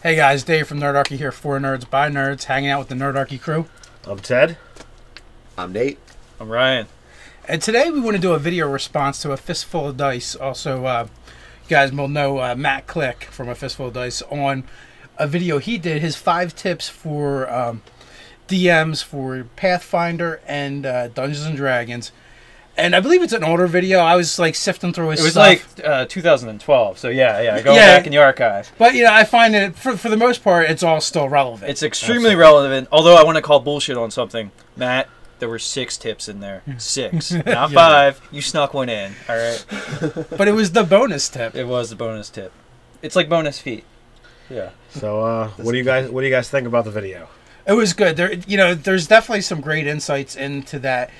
Hey guys, Dave from Nerdarchy here for Nerds by Nerds, hanging out with the Nerdarchy crew. I'm Ted. I'm Nate. I'm Ryan. And today we want to do a video response to A Fistful of Dice. Also, you guys will know Matt Click from A Fistful of Dice on a video he did, his 5 tips for DMs for Pathfinder and Dungeons and Dragons. And I believe it's an older video. I was like sifting through his stuff. It was like 2012, so yeah, go back in the archive. But you know, I find that for the most part, it's all still relevant. It's extremely relevant, although I want to call bullshit on something. Matt, there were 6 tips in there. 6, not 5. You snuck one in, all right? But it was the bonus tip. It was the bonus tip. It's like bonus feet. Yeah. So, what do you guys think about the video? It was good. There's definitely some great insights into that.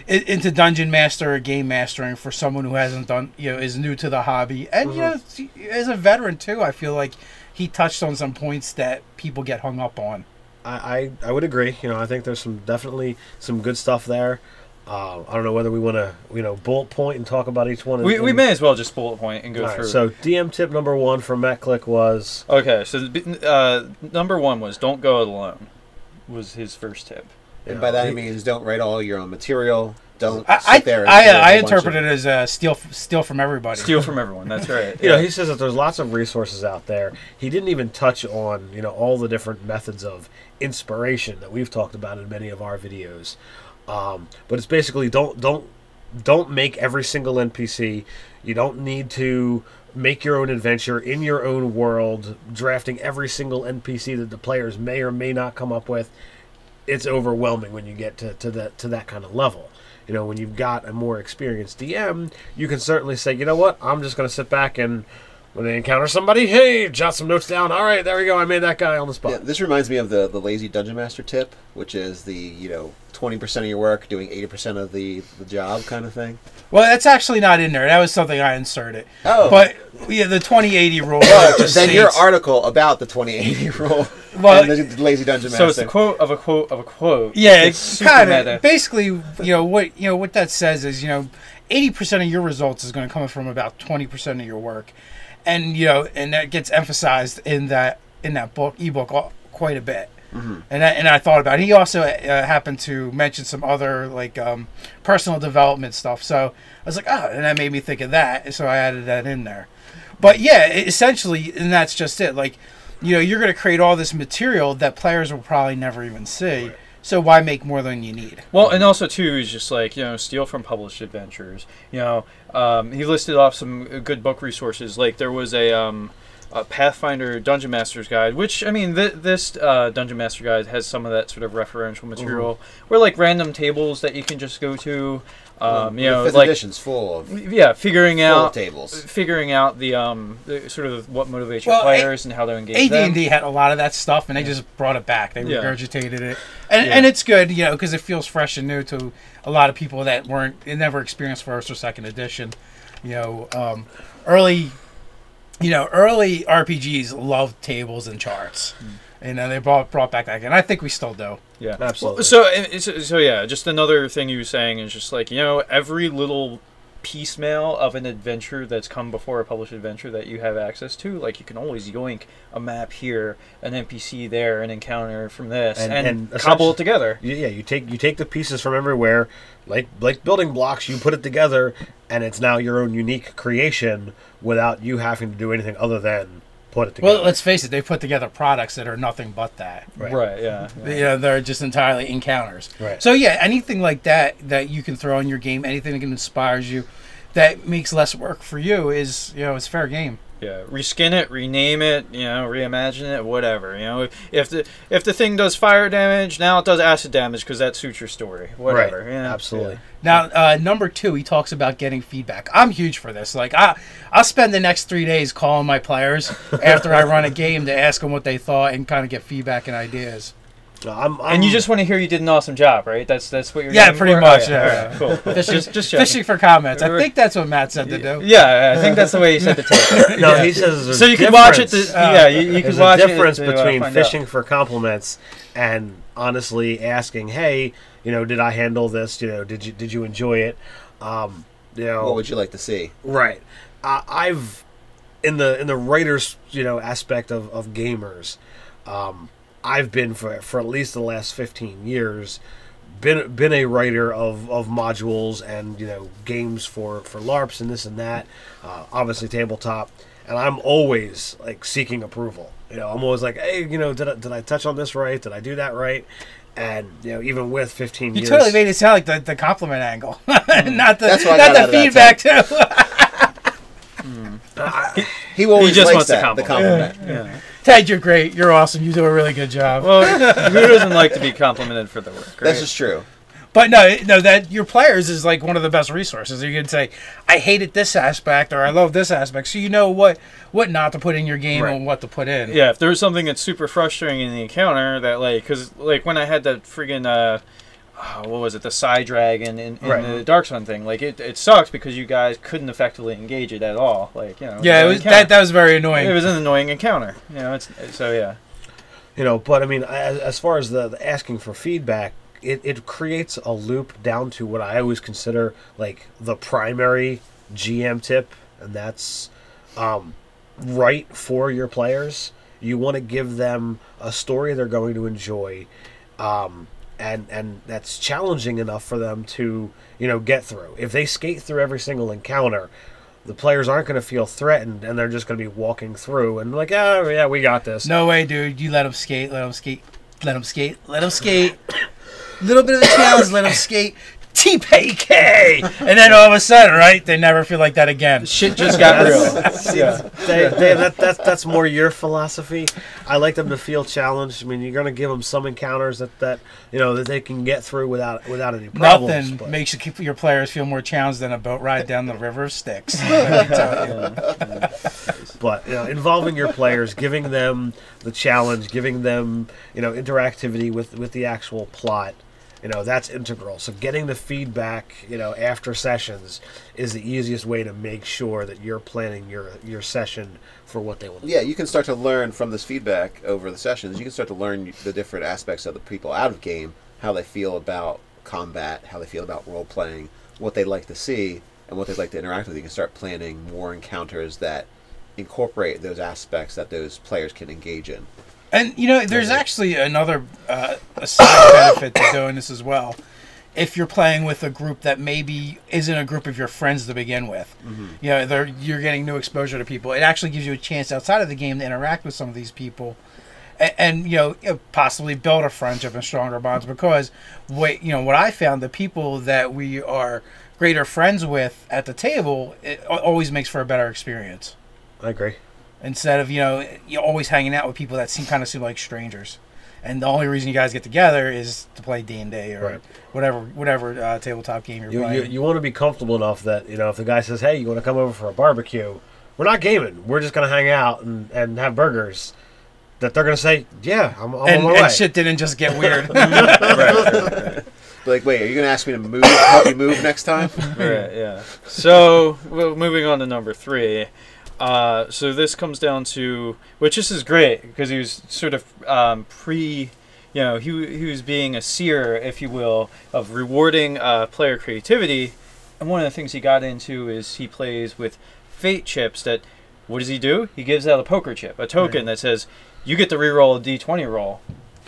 Into dungeon master or game mastering for someone who hasn't done, is new to the hobby. And, as a veteran, too, I feel like he touched on some points that people get hung up on. I would agree. I think there's definitely some good stuff there. I don't know whether we want to, bullet point and talk about each one. We may as well just bullet point and go through. So, DM tip number 1 from Matt Click was... Okay, so number 1 was don't go it alone, was his first tip. And by that he means don't write all your own material. Don't I sit there and I interpret it as steal from everybody. Steal from everyone, that's right. He says that there's lots of resources out there. He didn't even touch on, all the different methods of inspiration that we've talked about in many of our videos. But it's basically don't make every single NPC. You don't need to make your own adventure in your own world, drafting every single NPC that the players may or may not come up with. It's overwhelming when you get to that kind of level. When you've got a more experienced DM, you can certainly say, you know what, I'm just going to sit back and when they encounter somebody, hey, jot some notes down. All right, there we go. I made that guy on the spot. Yeah, this reminds me of the lazy dungeon master tip, which is the 20% of your work doing 80% of the job kind of thing. Well, that's actually not in there. That was something I inserted. Oh, but yeah, the 20/80 rule. Then your article about the 20/80 rule. Well, and the lazy dungeon master. So it's a quote of a quote of a quote. Yeah, it's kind of. Basically, what that says is 80% of your results is going to come from about 20% of your work. And and that gets emphasized in that ebook quite a bit. Mm-hmm. And I thought about it. He also happened to mention some other personal development stuff. So I was like, oh, and that made me think of that. So I added that in there. But yeah, essentially, and that's just it. You're going to create all this material that players will probably never even see. Right. So why make more than you need? Well, and also too is just steal from published adventures. He listed off some good book resources. Like there was a Pathfinder Dungeon Master's Guide, which I mean this Dungeon Master Guide has some of that sort of referential material, where random tables that you can just go to. The 5th edition's full of figuring out tables, figuring out the sort of what motivates your players and how to engage them. AD&D had a lot of that stuff, and they just brought it back. They regurgitated it, and it's good, because it feels fresh and new to a lot of people that never experienced 1st or 2nd edition. Early RPGs loved tables and charts. And they brought back that, and I think we still do. Yeah, absolutely. So yeah, just another thing you were saying is just every little piecemeal of an adventure that's come before a published adventure that you have access to, you can always yoink a map here, an NPC there, an encounter from this, and cobble it together. Yeah, you take the pieces from everywhere, like building blocks. You put it together, and it's now your own unique creation without you having to do anything other than put it together. Well, let's face it, they put together products that are nothing but that. Right, yeah. They're just entirely encounters. Right. So yeah, anything like that you can throw in your game, anything that inspires you, that makes less work for you is, it's fair game. Yeah, reskin it, rename it, reimagine it, whatever. If the thing does fire damage, now it does acid damage because that suits your story. Whatever. Right. Absolutely. Yeah. Now, number 2, he talks about getting feedback. I'm huge for this. I'll spend the next 3 days calling my players after I run a game to ask them what they thought and kind of get feedback and ideas. And you just want to hear you did an awesome job, right? That's what you're. Yeah, pretty much. Oh, yeah. Right, cool. Fishing for comments. I think that's what Matt said to do. Yeah, I think that's the way he said to take it. No, he says so you can watch it. You can watch it. There's a difference between fishing for compliments and honestly asking, "Hey, did I handle this? Did you enjoy it? What would you like to see?" Right. I've in the writers aspect of gamers, I've been for at least the last 15 years been a writer of modules and games for LARPs and this and that, obviously tabletop, and I'm always like seeking approval. I'm always like, hey, did I touch on this right? Did I do that right? And even with 15 years, you totally made it sound like the compliment angle, not That's what I got the feedback too. He always just likes wants that, the the compliment. Yeah. Ted, you're great. You're awesome. You do a really good job. Well, who doesn't like to be complimented for their work? Right? That's just true. But no, that your players is like one of the best resources. You can say, I hated this aspect or I love this aspect, so you know what not to put in your game and what to put in. Yeah, if there's something that's super frustrating in the encounter, that because when I had that friggin' what was it, the Psy Dragon in the Dark Sun thing, it sucks because you guys couldn't effectively engage it at all. Yeah, it was that was very annoying. It was an annoying encounter. So yeah. But I mean, as far as the asking for feedback, it creates a loop down to what I always consider like the primary GM tip, and that's write for your players. You want to give them a story they're going to enjoy, and that's challenging enough for them to get through. If they skate through every single encounter, the players aren't going to feel threatened, and they're just going to be walking through and like, oh yeah, we got this. No way, dude. You let them skate. Let them skate. Let them skate. Let them skate. Little bit of a challenge, let them skate. TPK! And then all of a sudden, right, they never feel like that again. Shit just got real. That's more your philosophy. I like them to feel challenged. I mean, you're going to give them some encounters that that they can get through without any problems. Nothing makes your players feel more challenged than a boat ride down the river of Styx. But involving your players, giving them the challenge, giving them interactivity with the actual plot. That's integral. So getting the feedback, after sessions is the easiest way to make sure that you're planning your session for what they want. Yeah, you can start to learn from this feedback over the sessions. You can start to learn the different aspects of the people out of game, how they feel about combat, how they feel about role-playing, what they'd like to see, and what they'd like to interact with. You can start planning more encounters that incorporate those aspects that those players can engage in. And, there's actually another a side benefit to doing this as well. If you're playing with a group that maybe isn't a group of your friends to begin with, you're getting new exposure to people. It actually gives you a chance outside of the game to interact with some of these people and possibly build a friendship and stronger bonds. Because, what I found, the people that we are greater friends with at the table, it always makes for a better experience. I agree. Instead of, you're always hanging out with people that seem like strangers. And the only reason you guys get together is to play D&D or whatever tabletop game you're playing. You want to be comfortable enough that, if the guy says, hey, you want to come over for a barbecue, we're not gaming. We're just going to hang out and have burgers. That they're going to say, yeah, I'm on my way. And shit didn't just get weird. Right. Like, wait, are you going to ask me to help you move next time? Right, yeah. So, moving on to number 3. So this comes down to, which this is great because he was sort of he was being a seer, if you will, of rewarding player creativity. And one of the things he got into is he plays with fate chips that, what does he do? He gives out a poker chip, a token that says, you get to reroll a D20 roll.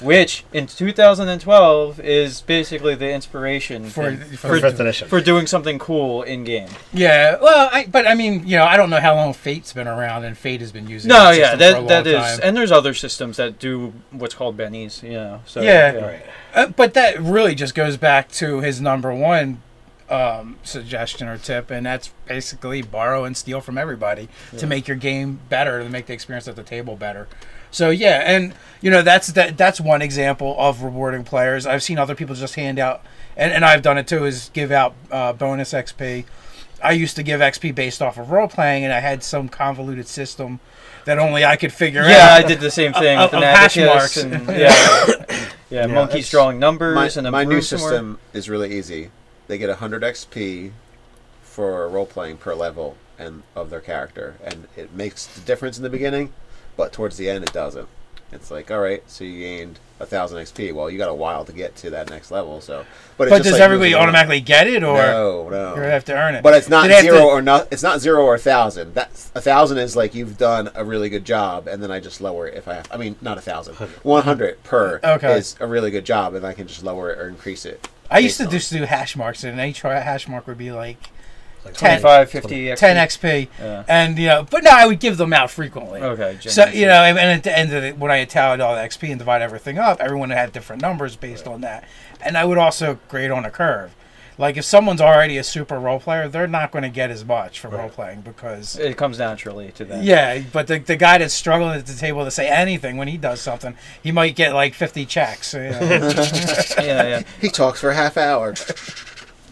Which, in 2012, is basically the inspiration for 5th edition. For doing something cool in-game. Yeah, well, I don't know how long Fate's been around, and Fate has been using that system is, and there's other systems that do what's called bennies, So, but that really just goes back to his number one suggestion or tip, and that's basically borrow and steal from everybody to make your game better, to make the experience at the table better. So yeah, and that's one example of rewarding players. I've seen other people just hand out, and I've done it too, is give out bonus XP. I used to give XP based off of role playing, and I had some convoluted system that only I could figure out. Yeah, I did the same thing with an hash marks. And monkeys drawing numbers and my new system is really easy. They get 100 XP for role playing per level and of their character, and it makes the difference in the beginning. But towards the end, it doesn't. It's like, all right, so you gained 1,000 XP. Well, you got a while to get to that next level. So, but it's just does like everybody moving on. automatically get it, or No. you have to earn it? But it's not Do they have zero to- or not. It's not 0 or 1,000. That's 1,000 is like you've done a really good job, and then I just lower it if I have. I mean, not 1,000. 100 per is a really good job, and I can just lower it or increase it. I used to just do hash marks, and each hash mark would be like 10, 25, 50 XP. 10 XP, Yeah. and but no, I would give them out frequently. Okay. So generally. and at the end of it, when I had tallied all the XP and divide everything up, everyone had different numbers based on that, and I would also grade on a curve. Like if someone's already a super role player, they're not going to get as much from role playing because it comes naturally to them. yeah. But the guy that's struggling at the table to say anything when he does something, he might get like 50 checks. You know? Yeah. He talks for a half hour.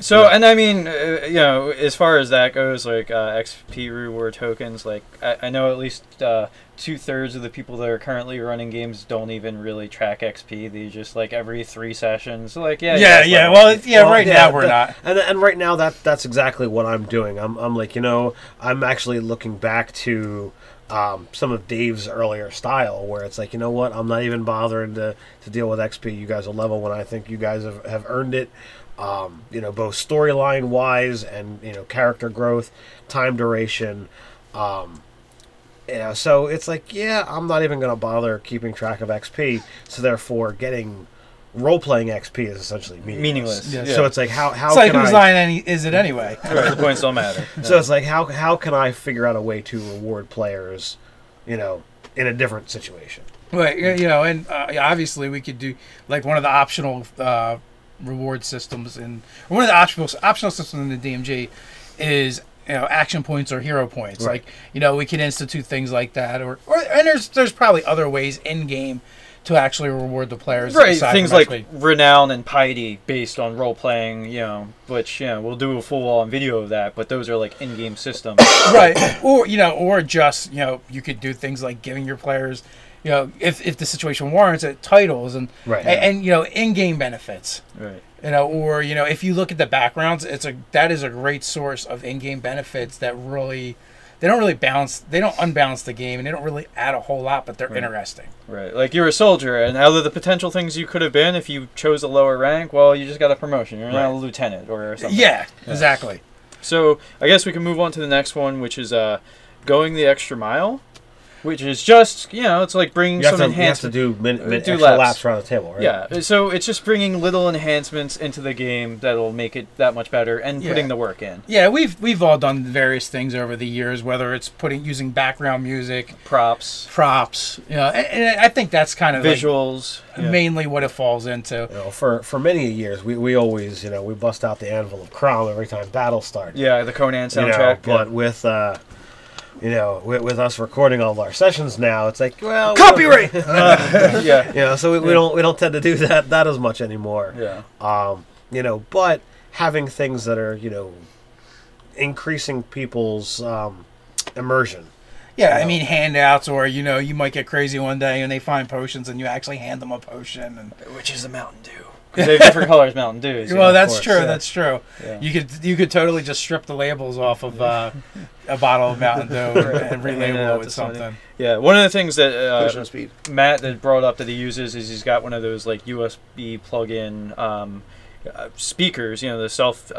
So, and I mean, as far as that goes, like XP reward tokens, like I know at least 2/3 of the people that are currently running games don't even really track XP. They just like every 3 sessions, like yeah. Well, Well, right now we're not. And right now that's exactly what I'm doing. I'm like, I'm actually looking back to some of Dave's earlier style, where it's like, you know what, I'm not even bothering to deal with XP. You guys will level when I think you guys have earned it. Both storyline wise and character growth, time duration. So it's like, I'm not even going to bother keeping track of XP. So therefore, getting role-playing XP is essentially meaningless. Yeah. So it's like, how It's like can whose line is it anyway? Right, the points don't matter. So it's like, how can I figure out a way to reward players, in a different situation? Right, and obviously we could do like one of the optional reward systems, and one of the optional systems in the DMG is action points or hero points. Right. Like we can institute things like that, and there's probably other ways in game to actually reward the players. Right, aside things from like actually- renown and piety based on role playing, which we'll do a full on video of that. But those are like in-game systems. right, or just you could do things like giving your players. If the situation warrants it, titles and Right. and in-game benefits. Right. Or if you look at the backgrounds, that is a great source of in-game benefits that really they don't unbalance the game, and they don't really add a whole lot, but they're interesting. Right. Like you're a soldier, and out of the potential things you could have been if you chose a lower rank, well, you just got a promotion. You're now a lieutenant or something. Yeah, exactly. So I guess we can move on to the next one, which is going the extra mile. Which is just, it's like bringing some enhancements. You have to do extra laps. laps around the table, right? Yeah, so it's just bringing little enhancements into the game that'll make it that much better and putting the work in. Yeah, we've all done various things over the years, whether it's using background music, Props. and I think that's kind of Visuals. like mainly what it falls into. For many years, we always, we bust out the anvil of Crom every time battle started. Yeah, the Conan soundtrack. But with with us recording all of our sessions now, it's like, well, Copyright. So we don't tend to do that as much anymore. Yeah. But having things that are increasing people's immersion. Yeah, I mean handouts, or you might get crazy one day and they find potions and you actually hand them a potion, and Which is a Mountain Dew. They have different colors Mountain Dews. well, that's course, true. yeah. That's true. Yeah. You could totally just strip the labels off of a bottle of Mountain Dew and relabel it with something. Yeah, one of the things Push that on speed. Matt had brought up that he uses is he's got one of those like USB plug-in speakers. The self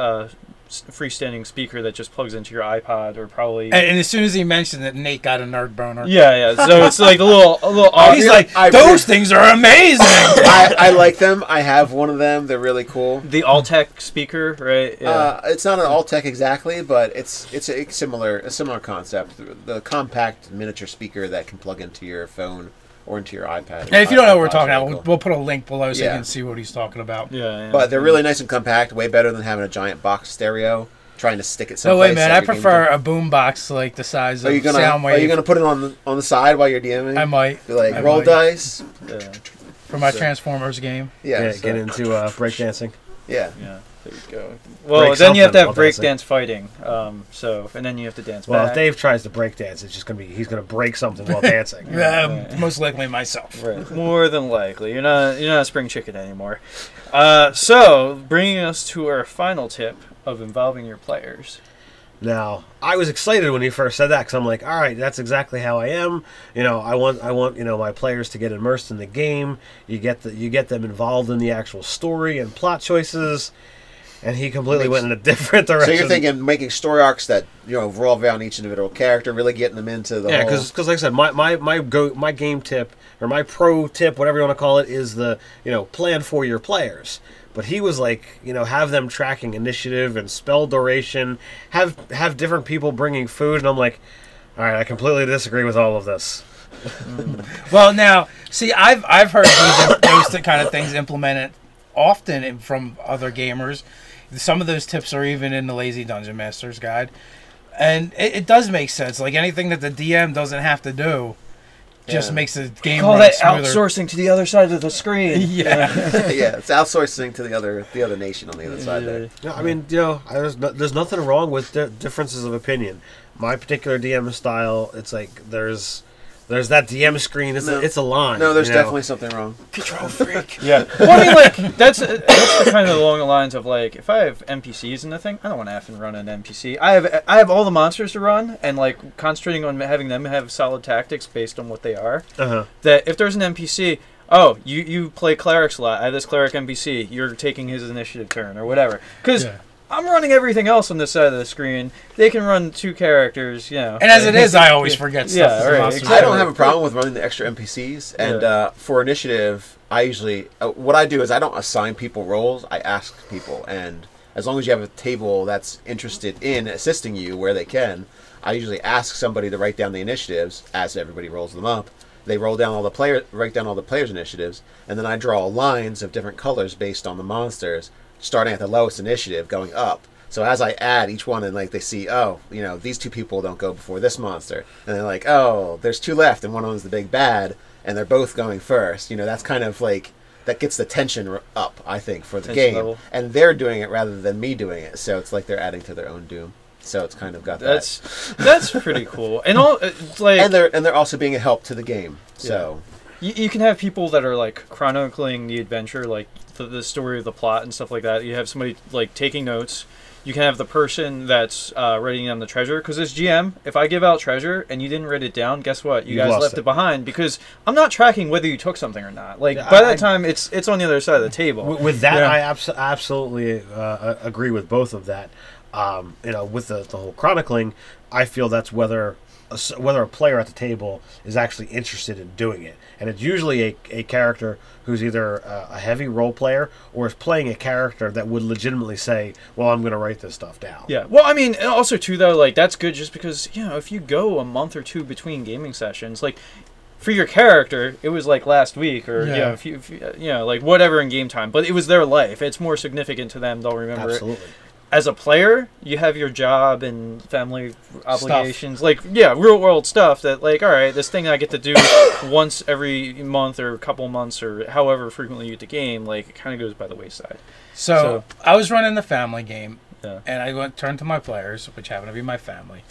freestanding speaker that just plugs into your iPod or probably. And as soon as he mentioned it, Nate got a nerd boner. Yeah. So it's like a little. He's like, those things are amazing. I like them. I have one of them. They're really cool. The Altec speaker, right? Yeah. It's not an Altec exactly, but it's a similar concept. The compact miniature speaker that can plug into your phone or into your iPad. And if you don't know what we're iPod's talking really about, cool. we'll put a link below so you Yeah. can see what he's talking about. Yeah. But they're really nice and compact, way better than having a giant box stereo, trying to stick it No, someplace. wait, man, I prefer a boom box like the size of Are you gonna Soundwave. put it on the side while you're DMing? I might. Be like, I roll might. dice. Yeah. For my Transformers game. Yeah. Get into breakdancing. Yeah. Yeah. There you go. Well, then you have to have breakdance fighting. And then you have to dance Well, back. if Dave tries to break dance, it's just he's gonna break something while dancing. Most likely myself. Right. More than likely. You're not a spring chicken anymore. So, bringing us to our final tip of involving your players. Now, I was excited when he first said that because I'm like, all right, that's exactly how I am. I want my players to get immersed in the game. You get them involved in the actual story and plot choices. And he completely went in a different direction. So you're thinking making story arcs that revolve around each individual character, really getting them into the whole... because like I said, my game tip or my pro tip, whatever you want to call it, is the plan for your players. But he was like, have them tracking initiative and spell duration, have different people bringing food, and I'm like, all right, I completely disagree with all of this. Well, now, see, I've heard those kind of things implemented often from other gamers. Some of those tips are even in the Lazy Dungeon Master's Guide, and it does make sense. Like anything that the DM doesn't have to do, just makes the game call run that smoother. Outsourcing to the other side of the screen. Yeah. Yeah, it's outsourcing to the other nation on the other side there. Yeah, I mean, there's nothing wrong with differences of opinion. My particular DM style, it's like there's that DM screen. It's a line. No, there's definitely something wrong. Control freak. Yeah. Well, I mean, like that's the kind of along the lines of like if I have NPCs in the thing, I don't want to have to run an NPC. I have all the monsters to run, and like concentrating on having them have solid tactics based on what they are. That if there's an NPC, oh, you play clerics a lot. I have this cleric NPC. You're taking his initiative turn or whatever. Because I'm running everything else on this side of the screen. They can run 2 characters, And as it is, I always forget stuff. Yeah, right, I don't have a problem with running the extra NPCs, and for initiative, I usually what I do is I don't assign people roles. I ask people, and as long as you have a table that's interested in assisting you where they can, I usually ask somebody to write down the initiatives as everybody rolls them up. They write down all the players' initiatives, and then I draw lines of different colors based on the monsters, starting at the lowest initiative, going up. So as I add each one, and like they see, oh, these 2 people don't go before this monster, and they're like, oh, there's 2 left, and one of them's the big bad, and they're both going first. That's kind of like that gets the tension up, I think, for the game, level. And they're doing it rather than me doing it. So it's like they're adding to their own doom. So it's kind of got that's pretty cool, and all it's like and they're also being a help to the game. So you can have people that are like chronicling the adventure, like the story of the plot and stuff like that. You have somebody like taking notes. You can have the person that's writing down the treasure. Because as GM, if I give out treasure and you didn't write it down, guess what? You guys left it behind because I'm not tracking whether you took something or not. Like by that time, it's on the other side of the table. With that, I absolutely agree with both of that. With the whole chronicling, I feel that's whether a player at the table is actually interested in doing it. And it's usually a character who's either a heavy role player or is playing a character that would legitimately say, well, I'm going to write this stuff down. Yeah. Well, I mean, and also, too, though, like, that's good just because, if you go a month or 2 between gaming sessions, like, for your character, it was like last week or, if you like whatever in game time, but it was their life. It's more significant to them. They'll remember it. As a player, you have your job and family obligations, real world stuff that, like, all right, this thing I get to do once every month or a couple months or however frequently you get the game, like, it kind of goes by the wayside. So I was running the family game, and I turned to my players, which happen to be my family,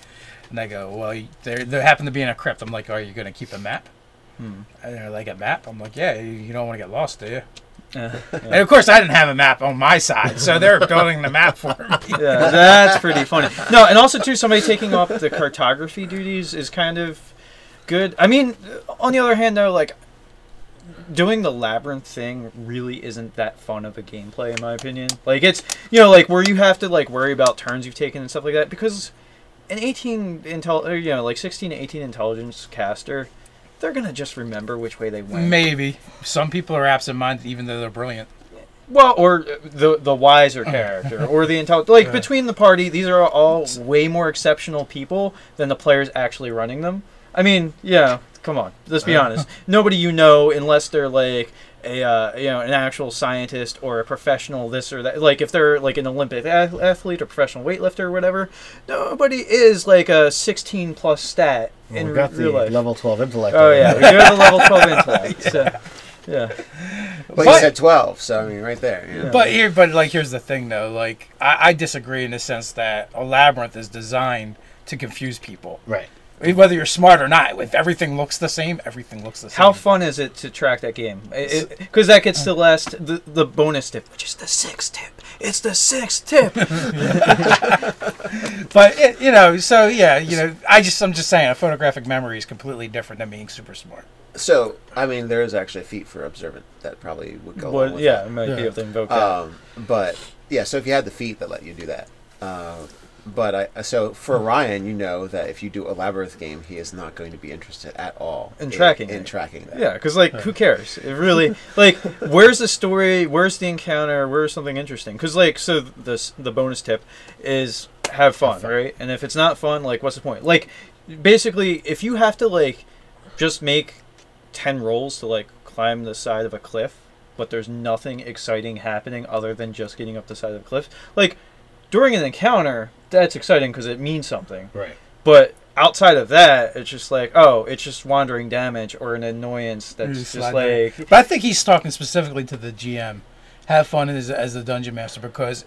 and I go, well, they happen to be in a crypt. I'm like, are you going to keep a map? And they're like, a map? I'm like, yeah, you don't want to get lost, do you? And of course, I didn't have a map on my side, so they're building the map for me. Yeah, that's pretty funny. No, and also, too, somebody taking off the cartography duties is kind of good. I mean, on the other hand, though, like, doing the labyrinth thing really isn't that fun of a gameplay, in my opinion. Like, it's, like, where you have to, like, worry about turns you've taken and stuff like that, because an 16 to 18 intelligence caster, they're going to just remember which way they went. Maybe. Some people are absent-minded even though they're brilliant. Well, or the wiser character, or the intelligent. Like, between the party, these are all way more exceptional people than the players actually running them. I mean, come on. Let's be honest. Nobody unless they're, like, an actual scientist or a professional this or that. Like, if they're, like, an Olympic athlete or professional weightlifter or whatever, nobody is, like, a 16-plus stat. Well, we got the real life. level 12 intellect. Oh, yeah. We do have the level 12 intellect. So, yeah. But you said 12, so, I mean, right there. Yeah. But here's the thing, though. Like, I disagree in the sense that a labyrinth is designed to confuse people. Right. Whether you're smart or not, if everything looks the same, everything looks the same. How fun is it to track that game? Because that gets to the bonus tip, which is the 6th tip. It's the 6th tip. But I'm just saying, a photographic memory is completely different than being super smart. So, I mean, there is actually a feat for observant that probably would go along with it might be able to invoke that. But, yeah, so if you had the feat that let you do that. So for Ryan, you know that if you do a labyrinth game, he is not going to be interested at all in tracking that. Yeah, because, who cares? It really, where's the story? Where's the encounter? Where's something interesting? Because, so the bonus tip is have fun, right? And if it's not fun, what's the point? Basically, if you have to, just make 10 rolls to, climb the side of a cliff, but there's nothing exciting happening other than just getting up the side of the cliff, during an encounter, that's exciting because it means something. Right. But outside of that, it's just it's just wandering damage or an annoyance that's just But I think he's talking specifically to the GM. Have fun as the dungeon master because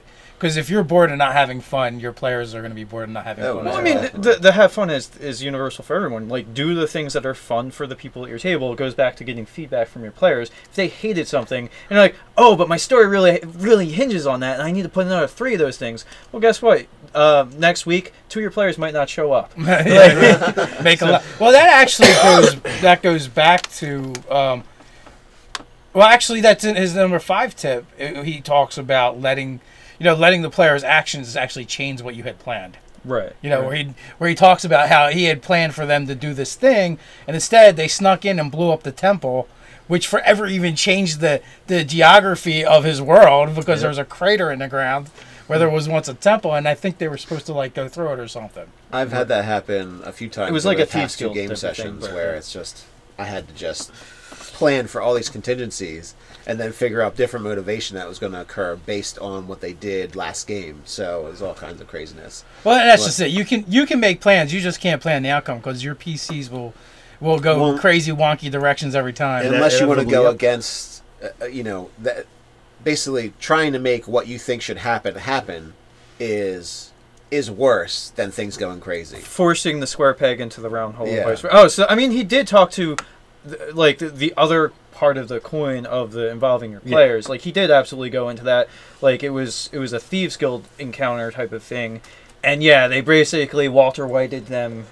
if you're bored and not having fun, your players are going to be bored and not having fun. Well, I mean, the have fun is universal for everyone. Do the things that are fun for the people at your table. It goes back to getting feedback from your players. If they hated something and they're oh, but my story really hinges on that, and I need to put another 3 of those things. Well, guess what? Next week, 2 of your players might not show up. Make a lot. Well, that actually goes back to. Well, actually, that's in his number 5 tip. He talks about letting the player's actions actually change what you had planned. Right. Where he talks about how he had planned for them to do this thing, and instead they snuck in and blew up the temple, which forever even changed the geography of his world because there was a crater in the ground where there was once a temple, and I think they were supposed to go through it or something. I've had that happen a few times. It was like a Thieves Guild game sessions where it's just I had to just plan for all these contingencies and then figure out different motivation that was going to occur based on what they did last game. So it was all kinds of craziness. Well, that's just it. You can make plans. You just can't plan the outcome because your PCs will go crazy, wonky directions every time. Unless you want to go against, that basically trying to make what you think should happen is worse than things going crazy. Forcing the square peg into the round hole. Yeah. Oh, so I mean, he did talk to the other part of the coin of the involving your players. He did absolutely go into that. It was a Thieves Guild encounter type of thing. And they basically Walter Whited them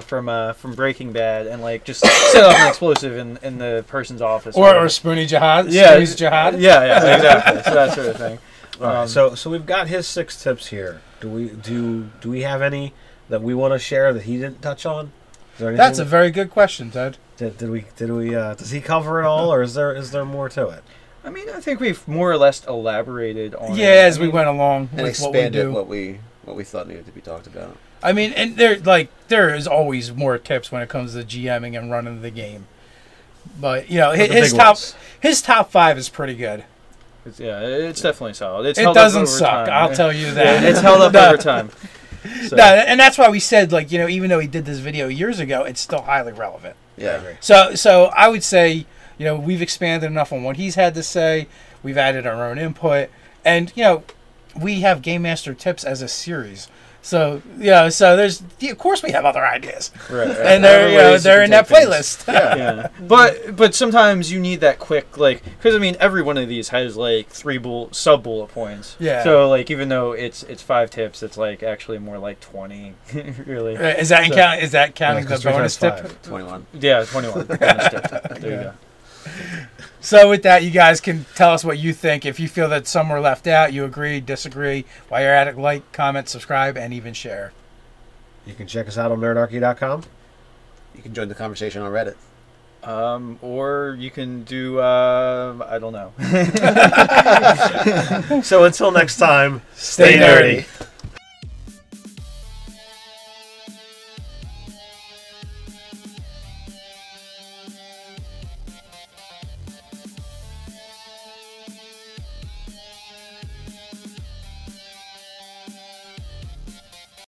from Breaking Bad and just set off an explosive in the person's office. Or Spoonie Jihad. Yeah, Spoonies Jihad. Yeah, exactly. So that sort of thing. All right, so we've got his 6 tips here. Do we have any that we want to share that he didn't touch on? That's a very good question, Ted. Did we? Does he cover it all, or is there more to it? I mean, I think we've more or less elaborated on it. As we went along and with expanded what we thought needed to be talked about. I mean, and there is always more tips when it comes to GMing and running the game. But his top 5 is pretty good. It's definitely solid. It doesn't suck. I'll tell you that. It's held up over time. So. No, and that's why we said even though he did this video years ago, it's still highly relevant. Yeah, I agree. So I would say we've expanded enough on what he's had to say. We've added our own input, and we have Game Master tips as a series. So so there's of course we have other ideas, right? And they're in that playlist. Yeah. But sometimes you need that quick because I mean every one of these has 3 sub bullet points. Yeah. So even though it's 5 tips, it's actually more 20 really. Is that counting the bonus tip? 21. Yeah, 21 bonus tip. There you go. So with that, you guys can tell us what you think. If you feel that some were left out, you agree, disagree. While you're at it, comment, subscribe, and even share. You can check us out on nerdarchy.com. You can join the conversation on Reddit. Or you can do, I don't know. So until next time, stay nerdy.